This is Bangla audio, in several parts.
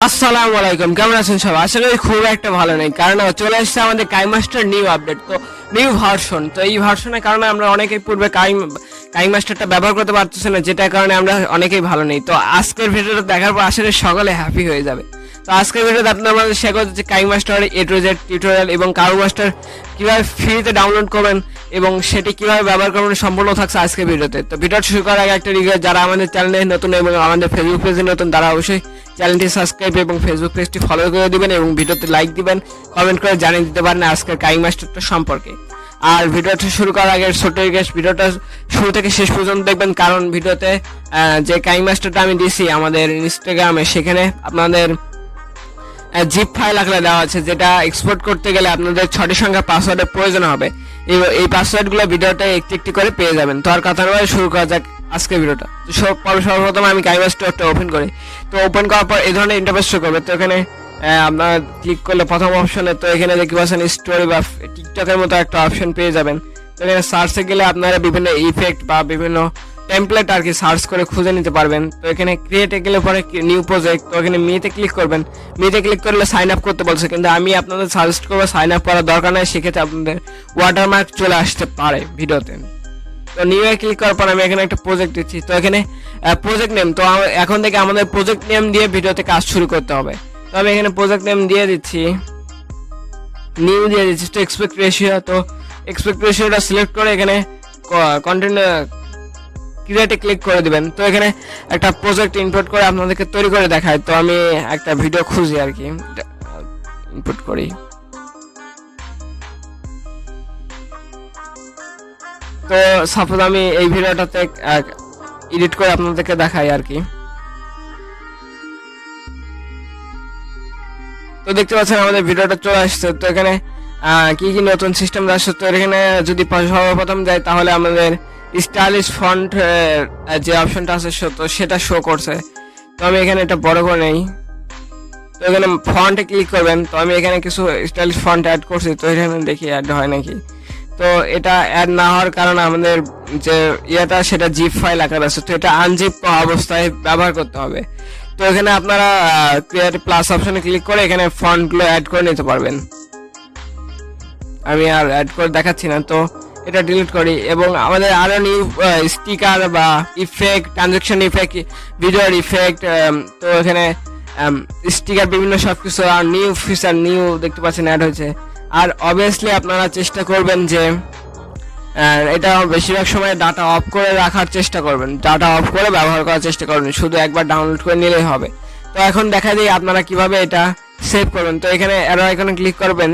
আসসালামু আলাইকুম, কেমন আছেন সবাই? আশা করি খুব একটা ভালো নেই, কারণ চলে এসেছে আমাদের কাইমাস্টার নিউ আপডেট, তো নিউ ভার্সন। তো এই ভার্সনের কারণে আমরা অনেকেই পূর্বে কাইমাস্টারটা ব্যবহার করতে পারতেছি না, যেটার কারণে আমরা অনেকেই ভালো নেই। তো আজকের ভিডিওটা দেখার পর আসলে সকলে হ্যাপি হয়ে যাবে। তো আজকের ভিডিওতে আপনারা আমাদের শেখা হচ্ছে কাইমাস্টার A to Z টিউটোরিয়াল এবং কাউমাস্টার কিভাবে ফ্রিতে ডাউনলোড করবেন এবং সেটি কিভাবে ব্যবহার করবেন সম্পূর্ণ থাকছে আজকের ভিডিওতে। তো ভিডিওটা শুরু করার আগে একটা রিকোয়েস্ট, যারা আমাদের চ্যানেলে নতুন এবং আমাদের ফেসবুক পেজে নতুন, তারা অবশ্যই চ্যানেলটি সাবস্ক্রাইব এবং ফেসবুক পেজটি ফলো করে দিবেন এবং ভিডিওতে লাইক দিবেন, কমেন্ট করে জানিয়ে দিতে পারেন আজকের কাইমাস্টারটা সম্পর্কে। আর ভিডিওটা শুরু করার আগে ছোট রিকোয়েস্ট, ভিডিওটা শুরু থেকে শেষ পর্যন্ত দেখবেন, কারণ ভিডিওতে যে কাইমাস্টারটা আমি দিয়েছি আমাদের ইনস্টাগ্রামে, সেখানে আপনাদের জিপ ফাইল আকারে দেওয়া আছে, যেটা এক্সপোর্ট করতে গেলে আপনাদের 6টি সংখ্যা পাসওয়ার্ডের প্রয়োজন হবে। এই পাসওয়ার্ডগুলো ভিডিওটা একটি একটি করে পেয়ে যাবেন। তো আর কথা নয়, শুরু করা যাক আজকের ভিডিওটা। তো সর্বপ্রথম আমি কাইমাস্টারটা ওপেন করি। তো ওপেন করার পর এই ধরনের ইন্টারফেস শো করবে। তো এখানে আপনারা ক্লিক করলে প্রথম অপশনে, তো এখানে দেখতে পাচ্ছেন স্টোরি বা টিকটকের মতো একটা অপশন পেয়ে যাবেন। তো এখানে সার্চে গেলে আপনারা বিভিন্ন ইফেক্ট বা বিভিন্ন টেমপ্লেট আর কি সার্চ করে খুঁজে নিতে পারবেন। তো এখানে ক্রিয়েটে গেলে পরে নিউ প্রজেক্ট, তো এখানে মিতে ক্লিক করবেন। মিতে ক্লিক করলে সাইন আপ করতে বলছে, কিন্তু আমি আপনাদের সাজেস্ট করবো সাইন আপ করার দরকার নেই, সেক্ষেত্রে আপনাদের ওয়াটারমার্ক চলে আসতে পারে ভিডিওতে। তো নিউ এ ক্লিক করার পর আমি এখানে একটা প্রজেক্ট দিচ্ছি। তো এখানে প্রজেক্ট নেম, তো এখন থেকে আমাদের প্রজেক্ট নেম দিয়ে ভিডিওতে কাজ শুরু করতে হবে। তো আমি এখানে প্রজেক্ট নেম দিয়ে দিচ্ছি, নিউ দিয়ে দিচ্ছি। তো এক্সপেক্ট রেশিও, তো এক্সপেক্ট রেশিওটা সিলেক্ট করে এখানে কন্টেন্ট ক্রিয়েটে ক্লিক করে দিবেন। তো এখানে একটা প্রজেক্ট ইনপুট করে আপনাদেরকে তৈরি করে দেখায়। তো আমি একটা ভিডিও খুঁজি আর কি, ইনপুট করি। তো সাপোজ আমি এই ভিডিওটাতে এডিট করে আপনাদেরকে দেখাই আর কি। তো দেখতে পাচ্ছেন আমাদের ভিডিওটা চলে আসছে। তো এখানে কি কি নতুন সিস্টেম আসছে, তো এখানে যদি সর্বপ্রথম যাই তাহলে আমাদের স্টাইলিশ ফন্ট যে অপশনটা আছে তো সেটা শো করছে। তো আমি এখানে এটা বড় করে নেই। তো এখানে ফন্টে ক্লিক করবেন। তো আমি এখানে কিছু স্টাইলিশ ফন্ট অ্যাড করছি, তো এখানে দেখি অ্যাড হয় নাকি। তো এটা অ্যাড না হওয়ার কারণে আমাদের যে ইয়েটা সেটা জিপ ফাইল আকার আছে, তো এটা আনজিপ অবস্থায় ব্যবহার করতে হবে। তো এখানে আপনারা ক্রিয়েট প্লাস অপশনে ক্লিক করে এখানে ফন্টগুলো অ্যাড করে নিতে পারবেন। আমি আর অ্যাড করে দেখাচ্ছি না, তো এটা ডিলিট করি। এবং আমাদের আরো নিউ স্টিকার বা ইফেক্ট, ট্রানজেকশন ইফেক্ট, ভিডিওর ইফেক্ট, তো এখানে স্টিকার বিভিন্ন সবকিছু আর নিউ ফিচার নিউ দেখতে পাচ্ছেন অ্যাড হয়েছে। আর অবভিয়াসলি আপনারা চেষ্টা করবেন যে এটা বেশিরভাগ সময় ডাটা অফ করে রাখার চেষ্টা করবেন, ডাটা অফ করে ব্যবহার করার চেষ্টা করবেন, শুধু একবার ডাউনলোড করে নিলেই হবে। তো এখন দেখা যায় আপনারা কিভাবে এটা সেভ করবেন। তো এখানে অ্যারো আইকনে ক্লিক করবেন,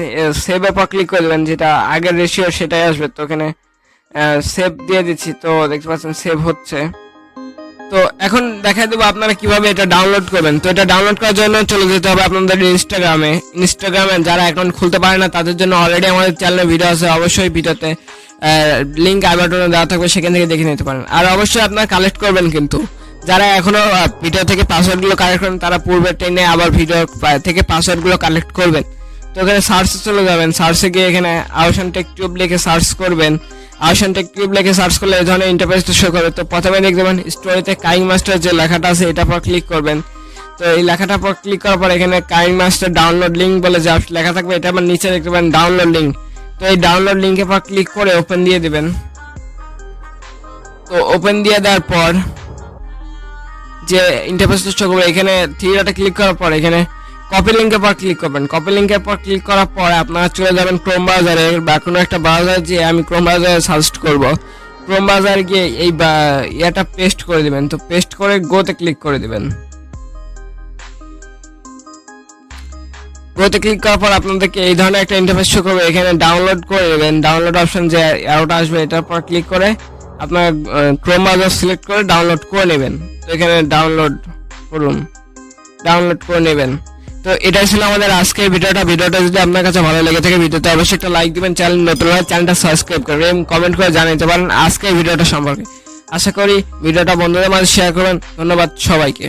সেভের পর ক্লিক করে দেবেন, যেটা আগের রেশিও সেটাই আসবে। তো এখানে সেভ দিয়ে দিচ্ছি। তো দেখতে পাচ্ছেন সেভ হচ্ছে। তো এখন দেখা দেবো আপনারা কিভাবে এটা ডাউনলোড করবেন। তো এটা ডাউনলোড করার জন্য চলে যেতে হবে আপনাদের ইনস্টাগ্রামে। যারা অ্যাকাউন্ট খুলতে পারে না তাদের জন্য অলরেডি আমাদের চ্যানেলে ভিডিও আছে, অবশ্যই ভিডিওতে লিঙ্ক আই বাটনে দেওয়া থাকবে, সেখান থেকে দেখে নিতে পারেন। আর অবশ্যই আপনারা কালেক্ট করবেন, কিন্তু যারা এখনো ভিডিও থেকে পাসওয়ার্ডগুলো কালেক্ট করেন তারা পূর্বে টেনে আবার ভিডিও থেকে পাসওয়ার্ডগুলো কালেক্ট করবেন। তো এখানে সার্চে চলে যাবেন, সার্চে গিয়ে এখানে আহসান টেক টিউব লিখে সার্চ করবেন। আহসান টেক টিউব লিখে সার্চ করলে এই ধরনের ইন্টারফেসটা শো করবে। তো প্রথমে দেখতে পাবেন স্টোরিতে কাইমাস্টার যে লেখাটা আছে এটা পর ক্লিক করবেন। তো এই লেখাটার পর ক্লিক করার পর এখানে কাইমাস্টার ডাউনলোড লিঙ্ক বলে যে লেখা থাকবে, এটা আবার নিচে দেখতে পাবেন ডাউনলোড লিঙ্ক। তো এই ডাউনলোড লিঙ্কের পর ক্লিক করে ওপেন দিয়ে দিবেন। তো ওপেন দিয়ে দেওয়ার পর যে ইন্টারফেসটা শো করবে, এখানে থ্রি ডটে ক্লিক করার পর এখানে কপি লিঙ্কের পর ক্লিক করবেন। কপি লিঙ্কের পর ক্লিক করার পরে আপনারা চলে যাবেন ক্রোম ব্রাউজারে বা কোনো একটা ব্রাউজার, যে আমি ক্রোম ব্রাউজারে সার্চ করব। ক্রোম ব্রাউজারে গিয়ে এই এটা পেস্ট করে দিবেন। তো পেস্ট করে গোতে ক্লিক করে দিবেন। গোতে ক্লিক করার পর আপনাদেরকে এই ধরনের একটা ইন্টারফেস শো করবে। এখানে ডাউনলোড করে নেবেন, ডাউনলোড অপশন যে অ্যারোটা আসবে এটার পর ক্লিক করে আপনার ক্রোম ব্রাউজার সিলেক্ট করে ডাউনলোড করে নেবেন। তো এখানে ডাউনলোড করুন, ডাউনলোড করে নেবেন। তো এটাই ছিল আমাদের আজকের ভিডিওটা। ভিডিওটা যদি আপনার কাছে ভালো লেগে থাকে ভিডিওতে অবশ্যই একটা লাইক দিবেন, চ্যানেল নতুন হলে চ্যানেলটা সাবস্ক্রাইব করবেন এবং কমেন্ট করে জানাতে পারেন আজকের ভিডিওটা সম্পর্কে। আশা করি ভিডিওটা বন্ধুদের মাঝে শেয়ার করবেন। ধন্যবাদ সবাইকে।